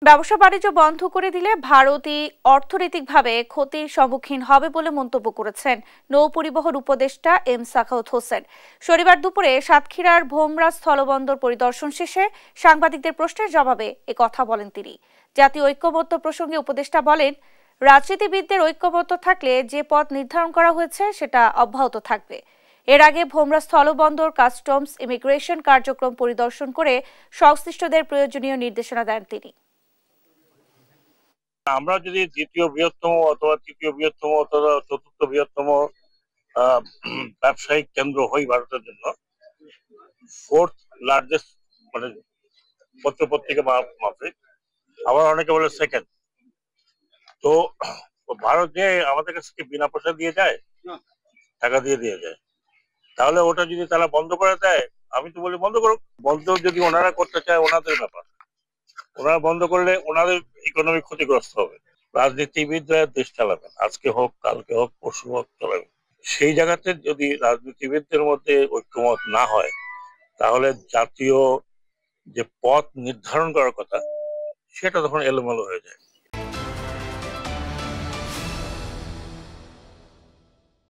ব্যবসা বাণিজ্য বন্ধ করে দিলে ভারতই অর্থনৈতিকভাবে ক্ষতির সম্মুখীন হবে বলে মন্তব্য করেছেন নৌ পরিবহন উপদেষ্টা এম সাখাওয়াত হোসেন। শনিবার দুপুরে সাতক্ষীরার ভোমরা স্থলবন্দর পরিদর্শন শেষে সাংবাদিকদের প্রশ্নের জবাবে কথা বলেন তিনি। জাতীয় ঐক্যমত্য প্রসঙ্গে উপদেষ্টা বলেন, রাজনীতিবিদদের ঐক্যমত্য থাকলে যে পথ নির্ধারণ করা হয়েছে সেটা অব্যাহত থাকবে। এর আগে ভোমরা স্থলবন্দর কাস্টমস ইমিগ্রেশন কার্যক্রম পরিদর্শন করে সংশ্লিষ্টদের প্রয়োজনীয় নির্দেশনা দেন তিনি। আমরা যদি দ্বিতীয় বৃহত্তম অথবা তৃতীয় বৃহত্তম অথবা চতুর্থ বৃহত্তম ব্যবসায়িক কেন্দ্র হই ভারতের জন্য, ফোর্থ লার্জেস্ট মানে পত্রপত্রিকা মাফিক, আবার অনেকে বলে সেকেন্ড। তো ভারত যে আমাদের কাছে বিনা পয়সা দিয়ে যায়, টাকা দিয়ে যায়, তাহলে ওটা যদি তারা বন্ধ করে দেয়, আমি তো বলি বন্ধ করুক। বন্ধ যদি ওনারা করতে চায় ওনাদের ব্যাপার, ওনারা বন্ধ করলে ওনাদের ইকোনমি ক্ষতিগ্রস্ত হবে। রাজনীতিবিদরা দেশ চালাবেন, আজকে হোক কালকে হোক পরশু হোক চালাবেন। সেই জায়গাতে যদি রাজনীতিবিদদের মধ্যে ঐক্যমত না হয়, তাহলে জাতীয় যে পথ নির্ধারণ করার কথা সেটা তখন এলোমেলো হয়ে যায়।